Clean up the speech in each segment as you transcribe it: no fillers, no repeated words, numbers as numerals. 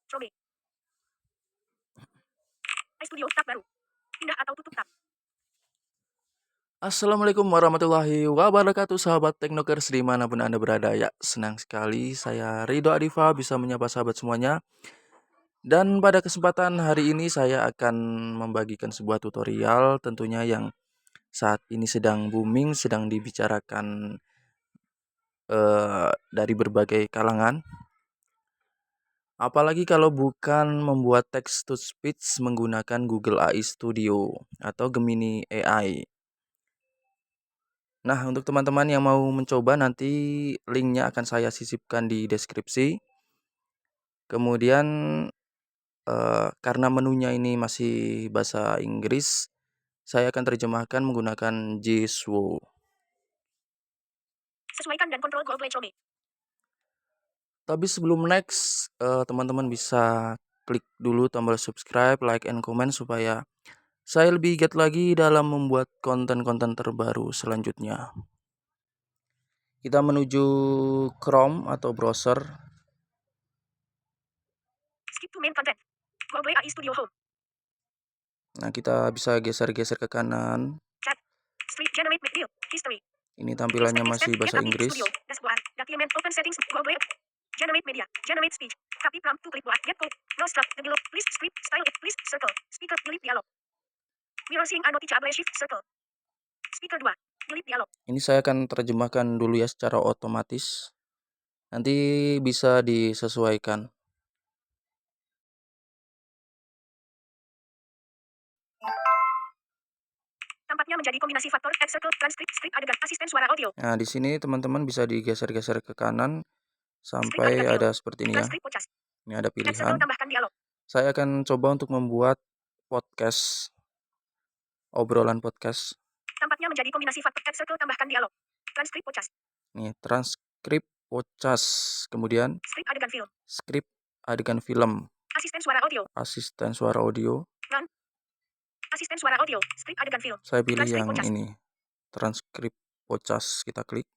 Coba. iStudio tab baru. Pindah atau tutup tab. Assalamualaikum warahmatullahi wabarakatuh, sahabat Teknokers dimanapun Anda berada. Ya, senang sekali saya Ridho Adifa bisa menyapa sahabat semuanya. Dan pada kesempatan hari ini saya akan membagikan sebuah tutorial tentunya yang saat ini sedang booming, sedang dibicarakan dari berbagai kalangan. Apalagi kalau bukan membuat text to speech menggunakan Google AI Studio atau Gemini AI. Nah, untuk teman-teman yang mau mencoba, nanti linknya akan saya sisipkan di deskripsi. Kemudian karena menunya ini masih bahasa Inggris, saya akan terjemahkan menggunakan Jiswo. Sesuaikan dan kontrol Google Chrome. Tapi sebelum next, teman-teman bisa klik dulu tombol subscribe, like, and comment supaya saya lebih giat lagi dalam membuat konten-konten terbaru selanjutnya. Kita menuju Chrome atau browser. Skip to main content. Google AI Studio Home. Nah, kita bisa geser-geser ke kanan. Chat. Street generate video. History. Ini tampilannya masih bahasa Inggris. Studio. Dashboard. Document. Open settings. Google. Generate media. Generate speech. Copy prompt to clipboard. Get code. No struct. Develop. Please script. Style. Please circle. Speaker. Delete dialog. Mirror sync unnoticeable shift circle. Speaker 2. Delete dialog. Ini saya akan terjemahkan dulu ya secara otomatis. Nanti bisa disesuaikan. Tampaknya menjadi kombinasi faktor add circle transcript script adegan asisten suara audio. Nah, di sini teman-teman bisa digeser-geser ke kanan sampai ada seperti ini ya. Ini ada pilihan. Tambahkan dialog. Saya akan coba untuk membuat podcast, obrolan podcast. Tampaknya menjadi kombinasi faktor add circle tambahkan dialog. Transkrip podcast. Nih, transkrip podcast. Kemudian skrip adegan film. Asisten suara audio. Asisten suara audio. Run. Asisten suara audio. Skrip adegan film. Saya pilih yang ini. Transkrip podcast, kita klik.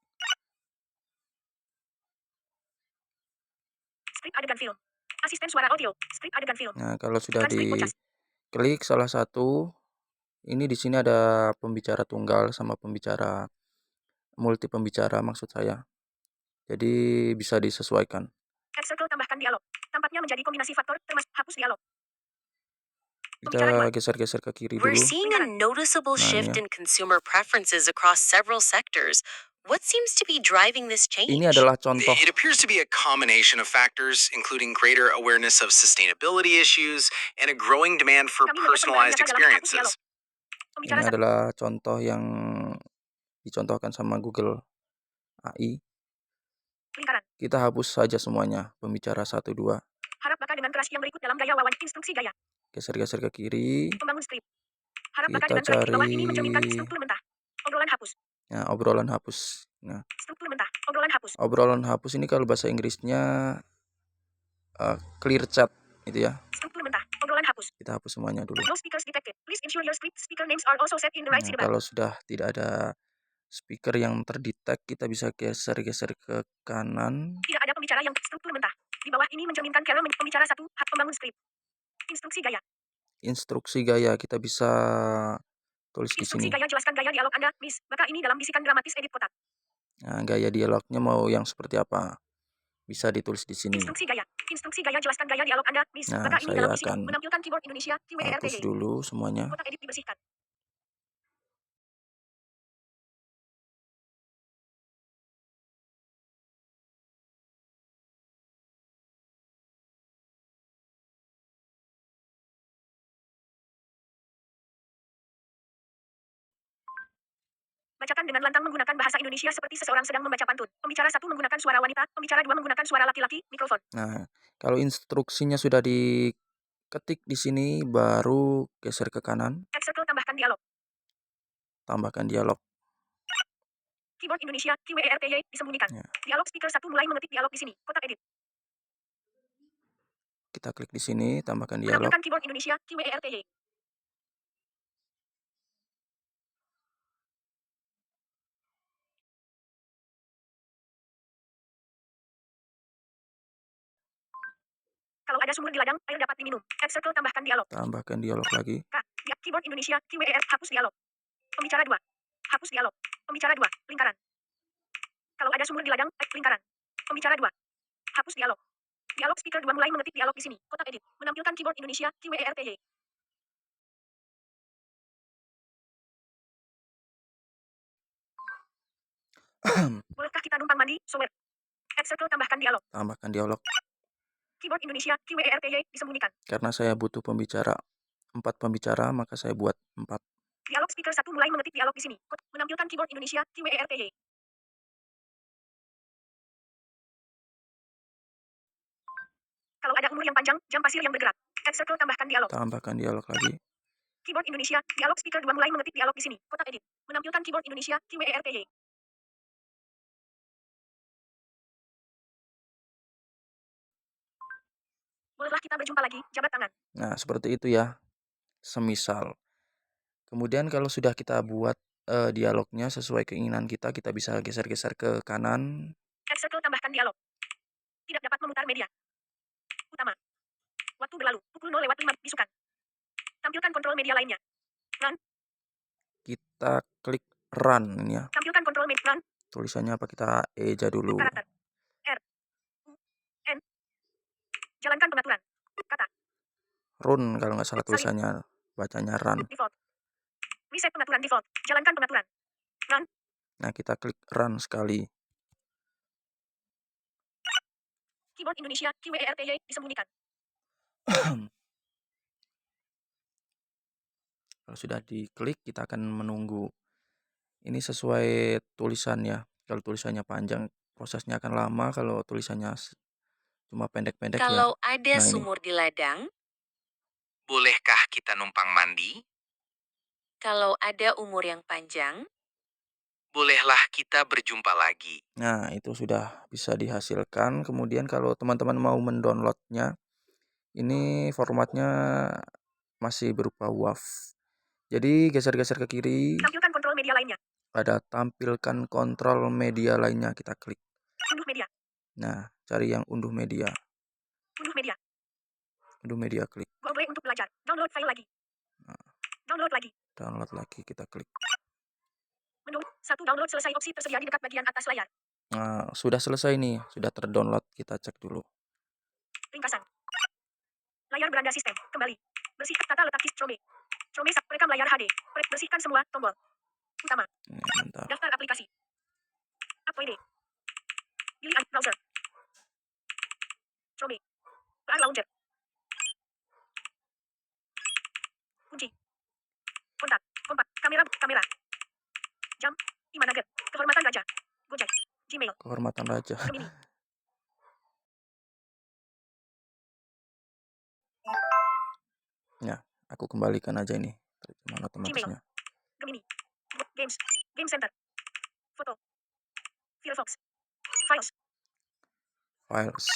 Skrip adegan film. Asisten suara audio. Skrip adegan film. Nah, kalau sudah diklik salah satu, ini di sini ada pembicara tunggal sama pembicara multi pembicara maksud saya. Jadi bisa disesuaikan. Add circle tambahkan dialog. Tampaknya menjadi kombinasi faktor termasuk hapus dialog. Kita geser-geser ke kiri dulu. We're seeing a noticeable shift in consumer preferences across several sectors. What seems to be driving this change? Ini adalah contoh. It appears to be a combination of factors, including greater awareness of sustainability issues and a growing demand for personalized experiences. Ini adalah contoh yang dicontohkan sama Google AI. Kita hapus saja semuanya, pembicara 1, 2. Harap baca dengan keras yang berikut dalam gaya wawancara instruksi gaya. Geser-geser ke kiri. Pembangun skrip. Harap baca Kita dengan keras di bawah ini cari mencerminkan struktur mentah. Obrolan hapus. Nah, obrolan hapus. Nah, struktur mentah. Obrolan hapus. Obrolan hapus ini kalau bahasa Inggrisnya clear chat itu ya. Struktur mentah. Obrolan hapus. Kita hapus semuanya dulu. No speakers detected. Please ensure your script speaker names are also set in the right sidebar. Kalau sudah tidak ada speaker yang terdetek, kita bisa geser-geser ke kanan. Tidak ada pembicara yang struktur mentah. Di bawah ini mencerminkan cara pembicara 1, hak pembangun skrip. Instruksi gaya. Instruksi gaya kita bisa tulis di sini. Instruksi gaya jelaskan gaya dialog Anda, Miss. Maka ini dalam bisikan dramatis edit kotak. Nah, gaya dialognya mau yang seperti apa? Bisa ditulis di sini. Instruksi gaya. Instruksi gaya jelaskan gaya dialog Anda, Miss. Nah, maka ini dalam bisikan akan menampilkan keyboard Indonesia, hapus dulu semuanya. Kotak edit dibersihkan. Bacakan dengan lantang menggunakan bahasa Indonesia seperti seseorang sedang membaca pantun. Pembicara 1 menggunakan suara wanita, pembicara 2 menggunakan suara laki-laki, mikrofon. Nah, kalau instruksinya sudah diketik di sini, baru geser ke kanan. Add circle tambahkan dialog. Tambahkan dialog. Keyboard Indonesia, QWERTY, disembunyikan. Ya. Dialog speaker 1 mulai mengetik dialog di sini. Kotak edit. Kita klik di sini, tambahkan dialog. Menampilkan keyboard Indonesia, QWERTY. Kalau ada sumur di ladang, air dapat diminum. Add circle tambahkan dialog. Tambahkan dialog lagi. K. Keyboard Indonesia, QWER, hapus dialog. Pembicara 2. Hapus dialog. Pembicara 2. Lingkaran. Kalau ada sumur di ladang, lingkaran. Pembicara 2. Hapus dialog. Dialog speaker 2 mulai mengetik dialog di sini. Kotak edit. Menampilkan keyboard Indonesia, QWERTY. Bolehkah kita numpang mandi, sower? Add circle tambahkan dialog. Tambahkan dialog. Keyboard Indonesia, QWERTY, disembunyikan. Karena saya butuh pembicara 4 pembicara, maka saya buat 4. Dialog speaker 1 mulai mengetik dialog di sini. Menampilkan keyboard Indonesia, QWERTY. Kalau ada umur yang panjang, jam pasir yang bergerak. Add circle tambahkan dialog. Tambahkan dialog lagi. Keyboard Indonesia, dialog speaker 2 mulai mengetik dialog di sini. Kotak edit. Menampilkan keyboard Indonesia, QWERTY. Bolehlah kita berjumpa lagi, jabat tangan. Nah, seperti itu ya. Semisal. Kemudian kalau sudah kita buat dialognya sesuai keinginan kita, kita bisa geser-geser ke kanan. Add circle tambahkan dialog. Tidak dapat memutar media. Utama. Waktu berlalu, pukul 0:05 bisukan. Tampilkan kontrol media lainnya. Run. Kita klik run ini ya. Tampilkan kontrol media. Run. Tulisannya apa, kita eja dulu. Karakter. R. U. N. Jalankan pengaturan. Kata. Run kalau nggak salah tulisannya. Bacanya run. Default. Reset pengaturan default. Jalankan pengaturan. Run. Nah, kita klik run sekali. Keyboard Indonesia, QWERTY, disembunyikan. Kalau sudah diklik, kita akan menunggu. Ini sesuai tulisan ya. Kalau tulisannya panjang, prosesnya akan lama. Kalau tulisannya cuma pendek-pendek ya. Kalau ada Nah, ini. sumur di ladang, Bolehkah kita numpang mandi? kalau ada umur yang panjang, Bolehlah kita berjumpa lagi. Nah, itu sudah bisa dihasilkan. Kemudian kalau teman-teman mau mendownloadnya, ini formatnya masih berupa WAV. Jadi geser-geser ke kiri, Tampilkan kontrol media lainnya. ada tampilkan kontrol media lainnya, kita klik. Unduh media. Nah, cari yang unduh media. Unduh media. Unduh media, klik. Google untuk belajar. Download file lagi. Download lagi. Download lagi, kita klik. Menu 1 download selesai, opsi tersedia di dekat bagian atas layar. Nah, sudah selesai nih, sudah terdownload. Kita cek dulu. Ringkasan. Layar beranda sistem. Kembali. Bersihkan tata letak Chrome. Chrome rekam layar HD. Bersihkan semua tombol. Utama. Bentar. Daftar aplikasi. App WD. Pilih browser. Chrome. PR Launcher. Kunci. Kontak. Kompak. Kamera. Jam. Imanaget. Kehormatan Raja. Gojek. Gmail. Kehormatan Raja. Gemini. Ya, aku kembalikan aja ini. Terjemahan otomatisnya. Gemini. Games. Game Center. Foto. Firefox. Files. Files.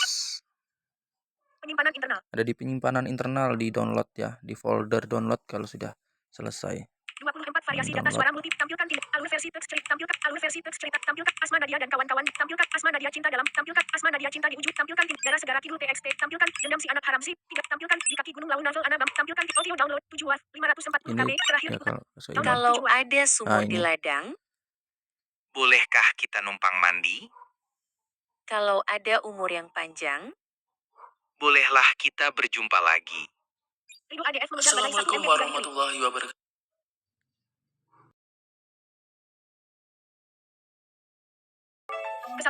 Penyimpanan internal. Ada di penyimpanan internal, di download ya, di folder download kalau sudah selesai. 24 variasi data suara multi. Tampilkan alur versi teks cerita. Tampilkan alur versi teks cerita. Tampilkan Asma Nadia dan kawan-kawan. Tampilkan Asma Nadia cinta dalam. Tampilkan Asma Nadia cinta di ujung. Tampilkan Gara Segara Kidul TXT. Tampilkan Dendam si anak haram si. Tampilkan Di kaki gunung laun novel Anabam. Tampilkan audio download 7 WAV 540 KB. Terakhir Ya, diputar. kalau kalau ada sumur Nah, di ini. ladang, Bolehkah kita numpang mandi? kalau ada umur yang panjang, Bolehlah kita berjumpa lagi. Ridho ADF mengejar badai 1 Assalamualaikum MP3 warahmatullahi wabarakatuh.